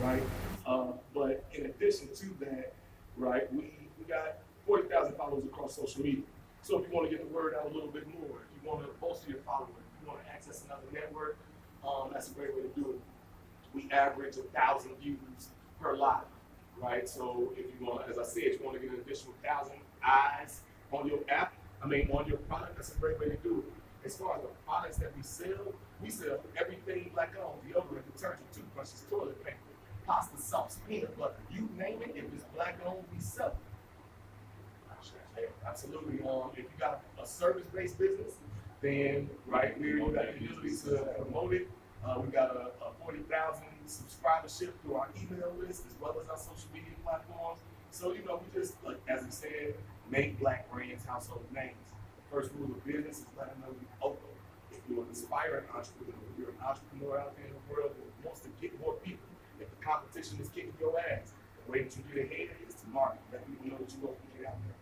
right? But in addition to that, right, we got 40,000 followers across social media. So if you want to get the word out a little bit more, if you want to bolster your followers, if you want to access another network, that's a great way to do it. We average 1,000 views per live, right? So if you want, as I said, you want to get an additional 1,000 eyes on your app, on your product, that's a great way to do it. As far as the products that we sell everything black owned: deodorant, detergent, toothbrushes, toilet paper, pasta sauce, peanut butter, you name it. If it's black owned, we sell it. Absolutely. If you got a service-based business, then right where you got the ability to promote it. We got a 40,000 subscribership through our email list as well as our social media platforms. So we just, like as we said, make black brands household names. The first rule of business is let them know you're open. If you're an aspiring entrepreneur, if you're an entrepreneur out there in the world that wants to get more people, if the competition is kicking your ass, the way that you get ahead is to market. Let people know that you want to get out there.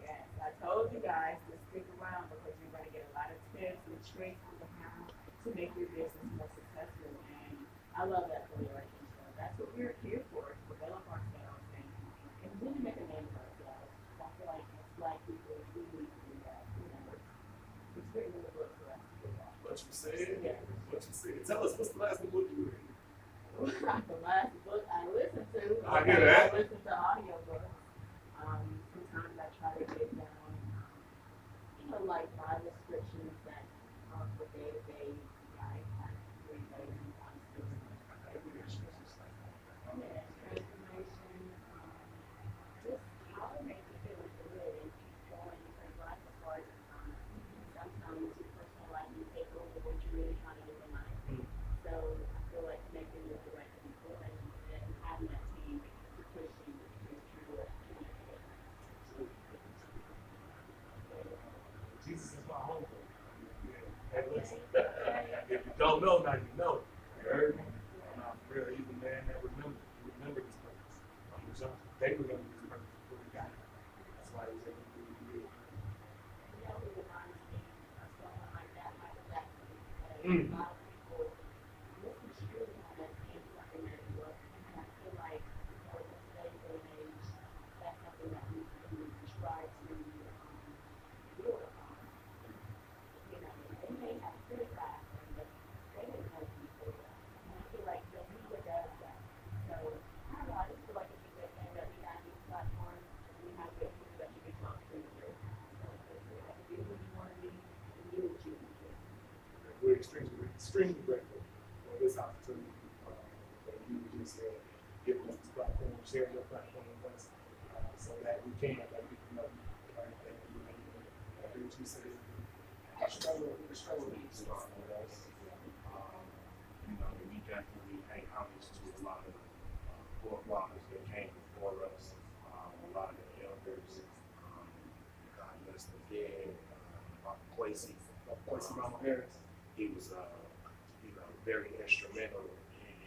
Yes, I told you guys to stick around because you're going to get a lot of tips and tricks on how to make your business more successful. And I love that for you, right? So that's what we're here for, to develop ourselves and really make a name for ourselves. So I feel like as black people, we need to do that. It's written in the book for us to do that. What you said? Yeah. What you said. Tell us, what's the last book you read? The last book I listened to. I hear that. I listen to audiobooks. Sometimes I try to get down, like Bible scriptures that for day-to-day life. I read those sometimes too. Yeah, transformation, just how to make you feel good and keep going in your life as far as sometimes your personal life can take over what you're really trying to do in life. So I feel like connecting with the right people and having that team to push you is true. Jesus is my home. Hey, listen. If you don't know, now you know. You heard me? For real, he's the man that remembered his purpose. They remembered his purpose before he got it. That's why he was able to do what he did. It reminds me of someone like that, Michael Jackson. A lot of people listen to you on that same something that it was. And I feel like in today's day and age, that's something that we try to build upon. They may have criticized them, but they didn't know people. And I feel like the media does that. So I don't know, I just feel like it's a good thing that we have these platforms. We have good people that you can talk to. So be who you want to be and do what you want to do. We're extremely grateful for this opportunity that you just giving us this platform, sharing your platform with us, so that we can let people know, right? That what you said. The struggle didn't start with us. We definitely pay homage to a lot of forefathers that came before us, a lot of the elders, God bless the dead, Quasi Mama Harris. He was, very instrumental in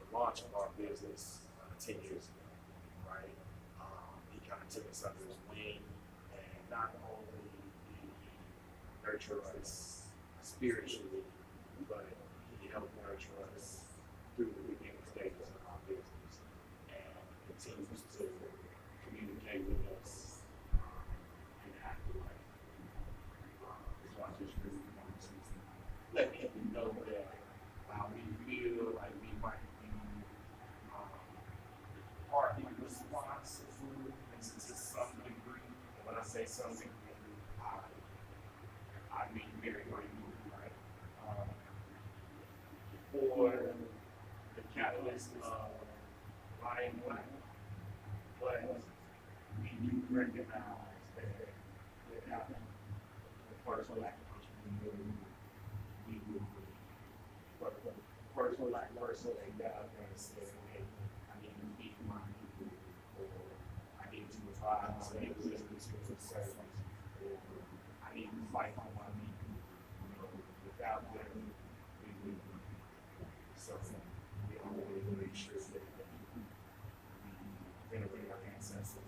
the launch of our business 10 years ago, right? He kind of took us under his wing, and not only did he nurture us spiritually, but he helped nurture us through the beginning stages of our business, and continues to communicate with us in afterlife. So I just really want to let people know that while we feel like we might be partly responsible to some degree, and when I say some degree, I mean very grateful, right? For the catalyst of lying black, but we do recognize that without the first black entrepreneur, we would be first black person that got out there and said, hey, I need to feed my people, or I need to provide some existence for service, or I need to fight for my people. Without them, we would be. So we always make sure that we venerate our ancestors.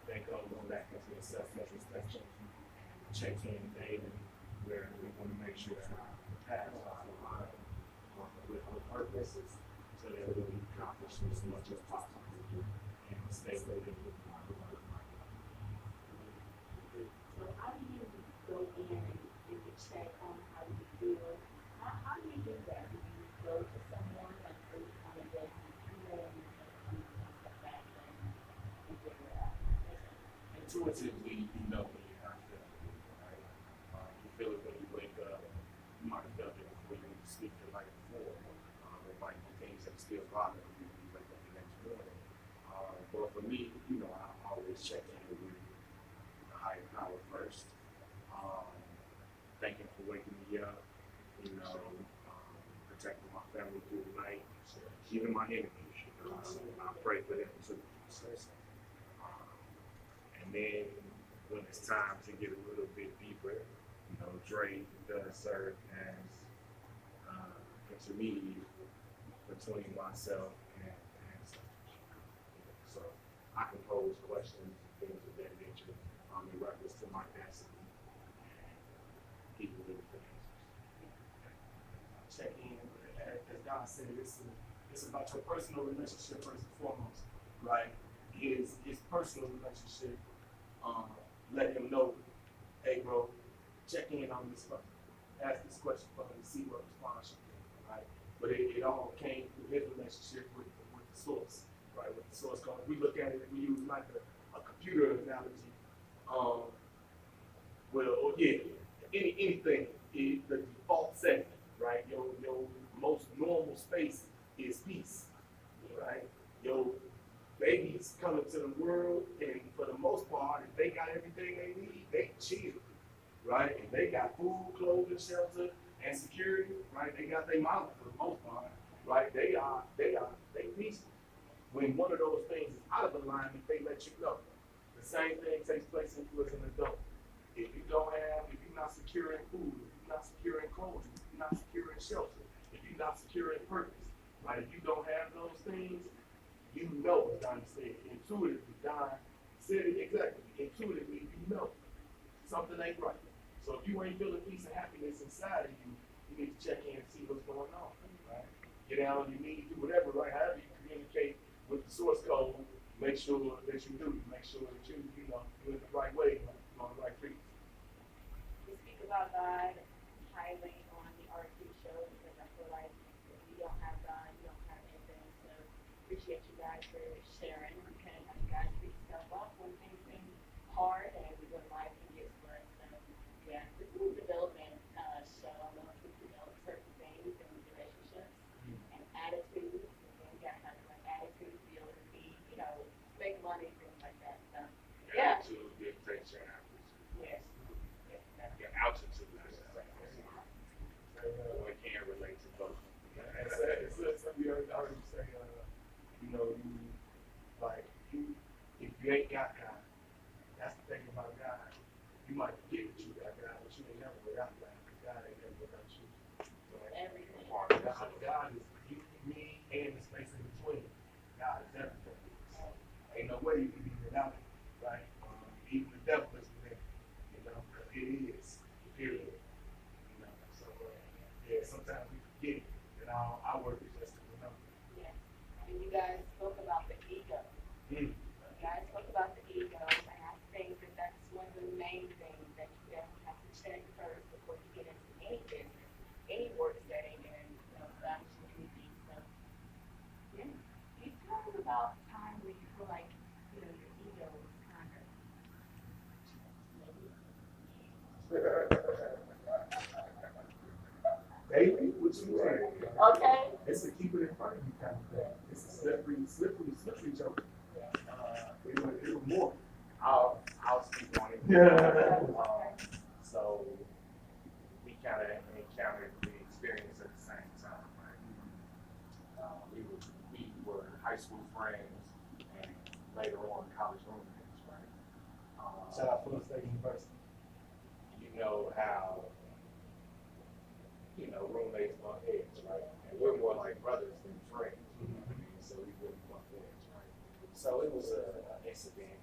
That goes back into the self-introspection, check in daily, where we want to make sure that our paths are aligned misses so that we can accomplish as much as possible and stay focused. So how do you go in and you check on how you feel? How do you do that? Do you go to someone like for you kind of go through and you step back and figure it out? Intuitively, you know when you have to, right? You feel it when you wake up. You might have felt it before you sleep the night before. It might be things that still bother you when you wake up the next morning. But for me, you know, I always check in with the higher power first. Thank him for waking me up, you know, protecting my family through the night, even my enemies, you know. I pray for them too. And then when it's time to get a little bit deeper, you know, Dre does serve as intermediate between myself and so I can pose questions, things of that nature, in reference to my destiny. People with the Check in, as God said, it's about your personal relationship first and foremost, right? His personal relationship. Let him know, hey bro, check in on this person. Ask this question for him to see what response you get, right? But it all came through his relationship with the source, right? With the source code. We look at it, we use like a computer analogy. Anything is the default setting, right? Your most normal space is peace, right? Your babies come into the world, and for the most part, if they got everything they need, they chill, right? If they got food, clothing, shelter, and security, right? They got their mama for the most part, right? They peaceful. When one of those things is out of alignment, they let you go. The same thing takes place in you as an adult. If you're not secure in food, if you're not secure in clothing, if you're not secure in shelter, if you're not secure in purpose, right? If you don't have those things, you know, as Don said, intuitively, Don said it exactly, intuitively, you know something ain't right. So if you ain't feeling peace and happiness inside of you, you need to check in and see what's going on, right? Get down on your knees, do whatever, right? However you communicate with the source code, make sure that you do, make sure that you know, do it the right way, on the right feet. We speak about God highly on the RT show because I feel like if you don't have God, you don't have anything. So appreciate you guys for sharing because you guys pick yourself up when things seem hard and when life can get worse. So yeah, this is a development show. I love to develop certain things in relationships and attitudes. And then you gotta have the right attitude to be able to be, you know, make money, things like that. So yeah. Attitude dictates your happiness. Yes. Your altitude, I should say. One can relate to both. You already say, you know, if you ain't got God, that's the thing about God. You might forget that you got God, but you ain't never without God, because God ain't never without you. Everything. God is you, me, and the space in between. God is everything. Ain't no way you can be without it, right? Even the devil is there, you know, because it is, period. You know, so yeah, sometimes we forget it, and our work is just to remember. Yeah. And you guys spoke about the ego. You guys spoke about the ego, and I think that that's one of the main things that you definitely have to check first before you get into any business, any work setting, and establishing anything. So, yeah. You tell us about time where you feel like, you know, your ego is kind of Baby, what you say? okay. It's a keep it in front of you kind of thing. It's a slippery joke. It was more. I'll speak on it. So we kind of encountered the experience at the same time, right? We were high school friends and later on college roommates, right? Shout out Florida State University. You know how, roommates bump heads, right? And we're more like brothers than friends, you know what I mean? So we wouldn't bump heads, right? So it was an incident